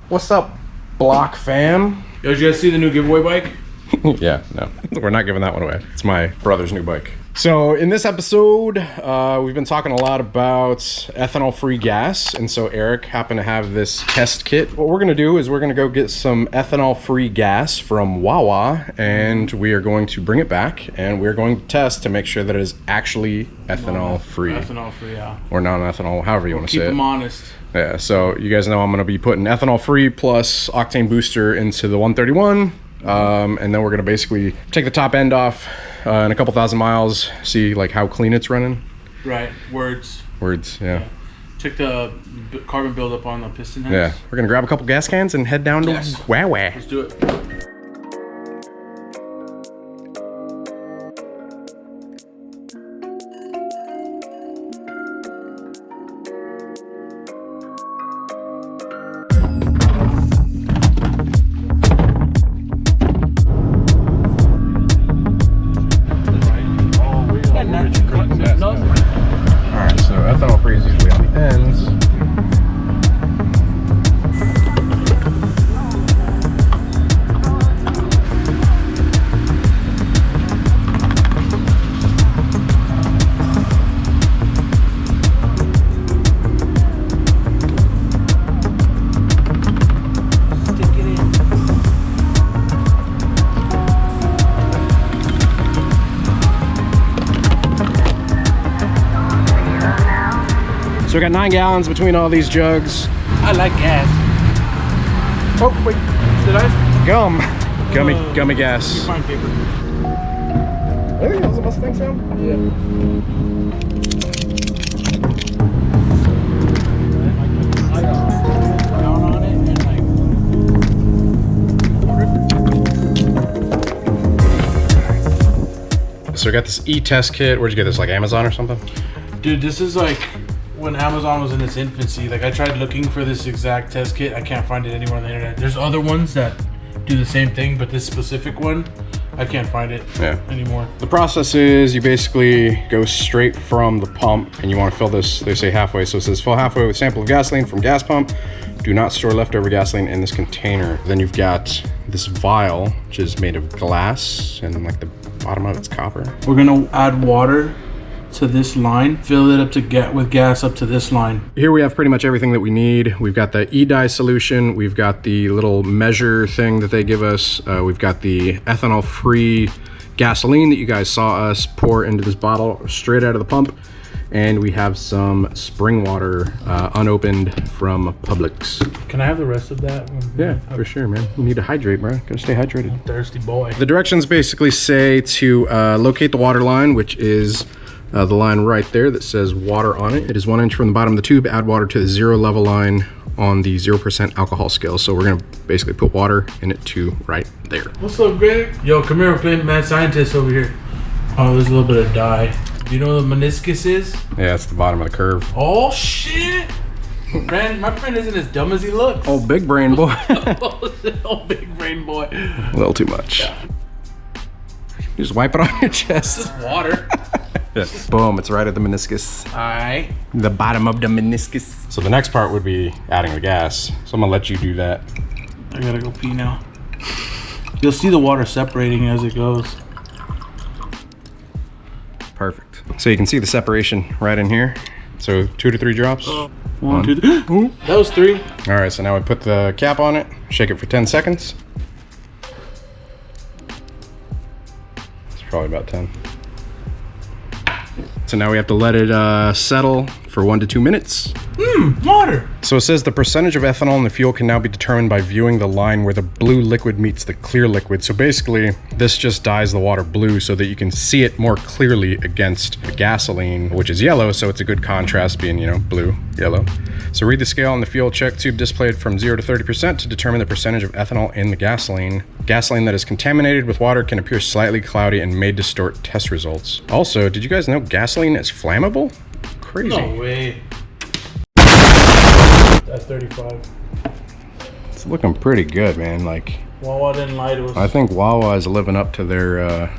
What's up, Block fam? Yo, did you guys see the new giveaway bike? Yeah, no, we're not giving that one away. It's my brother's new bike. So in this episode, we've been talking a lot about ethanol-free gas, and so Eric happened to have this test kit. What we're gonna do is we're gonna go get some ethanol-free gas from Wawa, and we are going to bring it back, and we're going to test to make sure that it is actually ethanol-free. Ethanol-free, yeah. Or non-ethanol, however you want to say it. Keep them honest. Yeah, so you guys know I'm gonna be putting ethanol-free plus octane booster into the 131. And then we're gonna basically take the top end off in a couple thousand miles, see like how clean it's running. Right, words, yeah. Check the carbon buildup on the piston heads. Yeah, we're gonna grab a couple gas cans and head down to Wawa. Let's do it. Alright, so ethanol free is usually on the ends. So we got 9 gallons between all these jugs. I like gas. Oh, wait. Did I? Gummy gas. You find paper. I think that was a Mustang sound. Yeah. So we got this e-test kit. Where'd you get this? Like Amazon or something? Dude, this is like when Amazon was in its infancy. Like I tried looking for this exact test kit. I can't find it anywhere on the internet. There's other ones that do the same thing, but this specific one, I can't find it anymore. The process is you basically go straight from the pump and you want to fill this, they say halfway. So it says fill halfway with sample of gasoline from gas pump. Do not store leftover gasoline in this container. Then you've got this vial, which is made of glass, and like the bottom of it's copper. We're gonna add water to this line, fill it up to get with gas up to this line. Here we have pretty much everything that we need. We've got the e-dye solution, we've got the little measure thing that they give us, we've got the ethanol-free gasoline that you guys saw us pour into this bottle straight out of the pump, and we have some spring water unopened from Publix. Can I have the rest of that? Yeah, for sure, man. You need to hydrate, bro. Gotta stay hydrated. I'm thirsty boy. The directions basically say to locate the water line, which is the line right there that says water on it. It is 1 inch from the bottom of the tube. Add water to the 0 level line on the 0% alcohol scale. So we're gonna basically put water in it to right there. What's up, Greg? Yo, come here, we're playing mad scientist over here. Oh, there's a little bit of dye. Do you know what the meniscus is? Yeah, it's the bottom of the curve. Oh shit! My friend isn't as dumb as he looks. Oh, big brain boy. Oh, big brain boy. A little too much. Yeah. You just wipe it on your chest. It's just water. Yeah. Boom, it's right at the meniscus. Alright. The bottom of the meniscus. So the next part would be adding the gas. So I'm gonna let you do that. I gotta go pee now. You'll see the water separating as it goes. Perfect. So you can see the separation right in here. So 2 to 3 drops. 1, 2, 3. That was 3. All right, so now we put the cap on it, shake it for 10 seconds. It's probably about 10. So now we have to let it settle for 1 to 2 minutes. Water. So it says the percentage of ethanol in the fuel can now be determined by viewing the line where the blue liquid meets the clear liquid. So basically, this just dyes the water blue so that you can see it more clearly against the gasoline, which is yellow. So it's a good contrast being, you know, blue, yellow. So read the scale on the fuel check tube displayed from 0 to 30% to determine the percentage of ethanol in the gasoline. Gasoline that is contaminated with water can appear slightly cloudy and may distort test results. Also, did you guys know gasoline is flammable? Crazy. No way. That's 35. It's looking pretty good, man. Like, Wawa didn't lie to us. I think Wawa is living up to their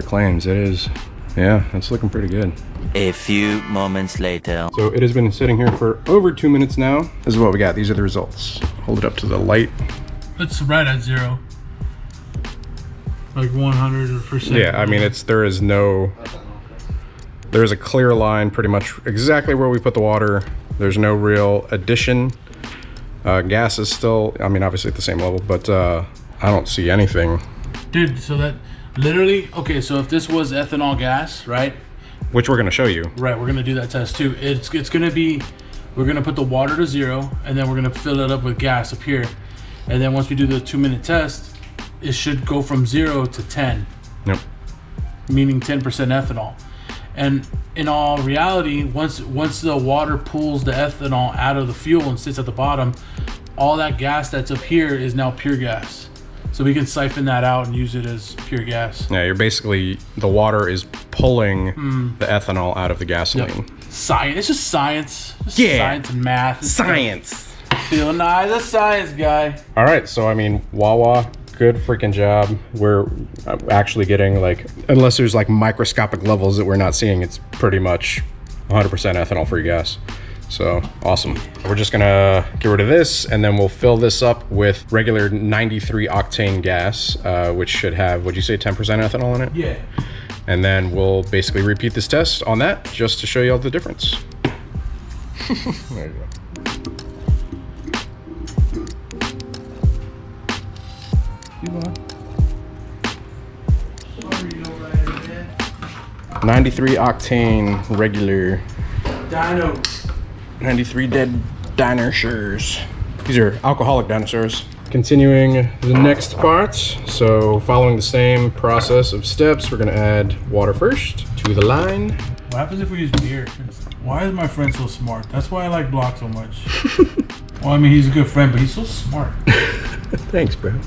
claims. It is Yeah, that's looking pretty good. A few moments later. So it has been sitting here for over 2 minutes now. This is what we got. These are the results. Hold it up to the light. It's right at 0. Like 100%. Yeah, I mean, there's a clear line pretty much exactly where we put the water. There's no real addition. Gas is still, I mean, obviously at the same level, but I don't see anything. Dude, so that literally, okay, so if this was ethanol gas, right? Which we're gonna show you. Right, we're gonna do that test too. It's gonna be, we're gonna put the water to 0, and then we're gonna fill it up with gas up here. And then once we do the 2-minute test, it should go from 0 to 10. Yep. Meaning 10% ethanol. And in all reality, once the water pulls the ethanol out of the fuel and sits at the bottom, all that gas that's up here is now pure gas. So we can siphon that out and use it as pure gas. Yeah, you're basically, the water is pulling the ethanol out of the gasoline. Yep. Science, it's just science. Just Yeah. Science and math. Science. Feeling nice, a science guy. All right, so I mean, Wawa, good freaking job. We're actually getting, like, unless there's like microscopic levels that we're not seeing, it's pretty much 100% ethanol free gas. So awesome. We're just gonna get rid of this, and then we'll fill this up with regular 93 octane gas, which should have, would you say 10% ethanol in it? Yeah. And then we'll basically repeat this test on that just to show you all the difference. There you go. 93 octane regular. Dino. 93 dead dinosaurs. These are alcoholic dinosaurs. Continuing the next part. So following the same process of steps, we're gonna add water first to the line. What happens if we use beer? Why is my friend so smart? That's why I like Block so much. Well, I mean, he's a good friend, but he's so smart. Thanks, bro.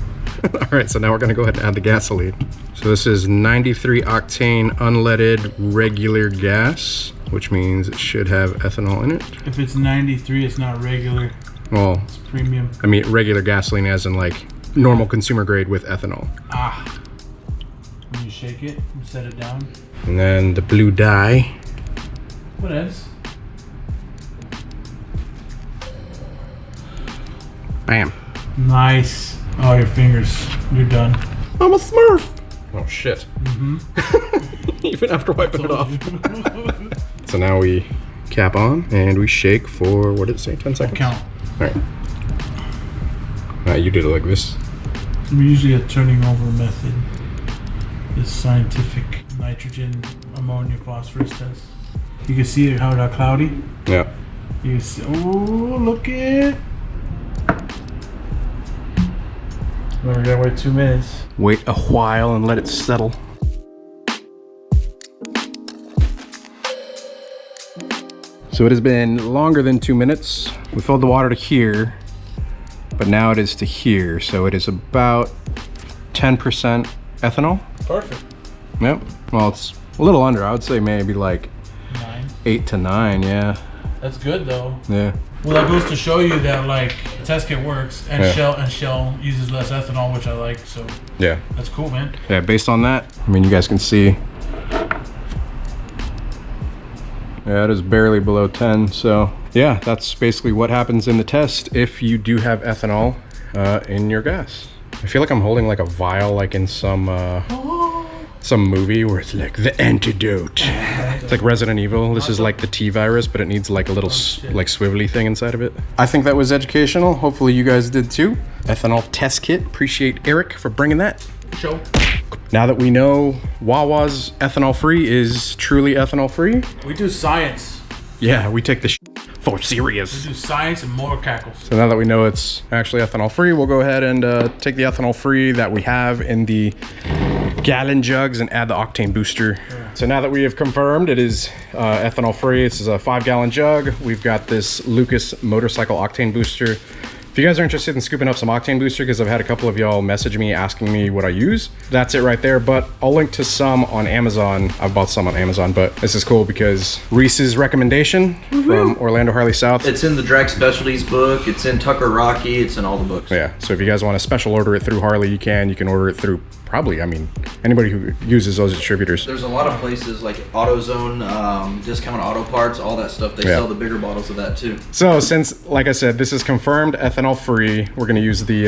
All right, so now we're gonna go ahead and add the gasoline. So this is 93 octane unleaded regular gas, which means it should have ethanol in it. If it's 93, it's not regular. Well, It's premium. I mean regular gasoline as in like normal consumer grade with ethanol. Ah. When you shake it and set it down. And then the blue dye. What else? Bam. Nice. Oh, your fingers. You're done. I'm a Smurf. Oh shit. Even after wiping it off. So now we cap on and we shake for, what did it say, 10 seconds? Count. All right. You did it like this. Usually a turning over method is scientific nitrogen, ammonia, phosphorus test. You can see how it got cloudy. Yeah. You can see, oh, look it. Well, we gotta wait 2 minutes. Wait a while and let it settle. So it has been longer than 2 minutes. We filled the water to here, but now it is to here. So it is about 10% ethanol. Perfect. Yep. Well, it's a little under. I would say maybe like 9. 8 to 9. Yeah. That's good though. Yeah. Well, that goes to show you that like the test kit works, and Yeah. Shell uses less ethanol, which I like. So Yeah. that's cool, man. Yeah. Based on that, I mean, you guys can see. Yeah, it is barely below 10. So yeah, that's basically what happens in the test if you do have ethanol in your gas. I feel like I'm holding like a vial, like in some movie where it's like the antidote. It's like Resident Evil. This is like the T virus, but it needs like a little like swivelly thing inside of it. I think that was educational. Hopefully you guys did too. Ethanol test kit. Appreciate Eric for bringing that. Show. Now that we know Wawa's ethanol free is truly ethanol free. We do science. Yeah, we take this for We serious. do science and more cackles. So now that we know it's actually ethanol free, we'll go ahead and take the ethanol free that we have in the gallon jugs and add the octane booster. So now that we have confirmed it is ethanol free, this is a 5-gallon jug. We've got this Lucas motorcycle octane booster. If you guys are interested in scooping up some octane booster, because I've had a couple of y'all message me asking me what I use, that's it right there. But I'll link to some on Amazon. I've bought some on Amazon, but this is cool because Reese's recommendation from Orlando Harley South. It's in the Drag Specialties book. It's in Tucker Rocky. It's in all the books. Yeah, so if you guys want to special order it through Harley, you can order it through probably, I mean, anybody who uses those distributors. There's a lot of places like AutoZone, Discount Auto Parts, all that stuff. They sell the bigger bottles of that too. So since, like I said, this is confirmed ethanol free, we're gonna use the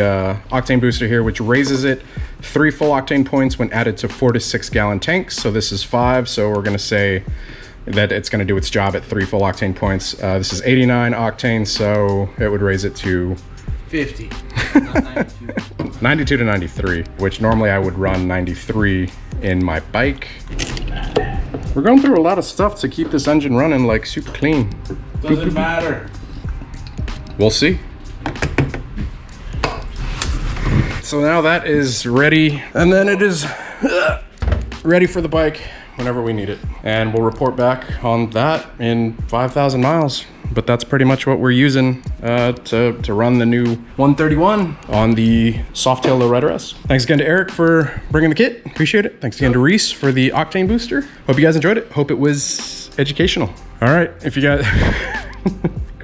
octane booster here, which raises it 3 full octane points when added to 4 to 6 gallon tanks. So this is 5, so we're gonna say that it's gonna do its job at 3 full octane points. This is 89 octane, so it would raise it to 50. 92 to 93, which normally I would run 93 in my bike. We're going through a lot of stuff to keep this engine running like super clean. Doesn't matter. We'll see. So now that is ready, and then it is ready for the bike whenever we need it. And we'll report back on that in 5,000 miles. But that's pretty much what we're using to run the new 131 on the Softail Low Rider S. Thanks again to Eric for bringing the kit. Appreciate it. Thanks again to Reese for the octane booster. Hope you guys enjoyed it. Hope it was educational. All right, if you guys...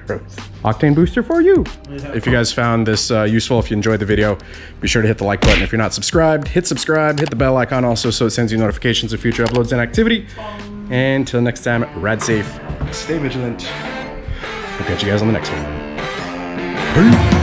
Gross. Octane booster for you. Yeah. If you guys found this useful, if you enjoyed the video, be sure to hit the like button. If you're not subscribed, hit subscribe, hit the bell icon also so it sends you notifications of future uploads and activity. And until next time, ride safe, stay vigilant. I'll catch you guys on the next one. Peace.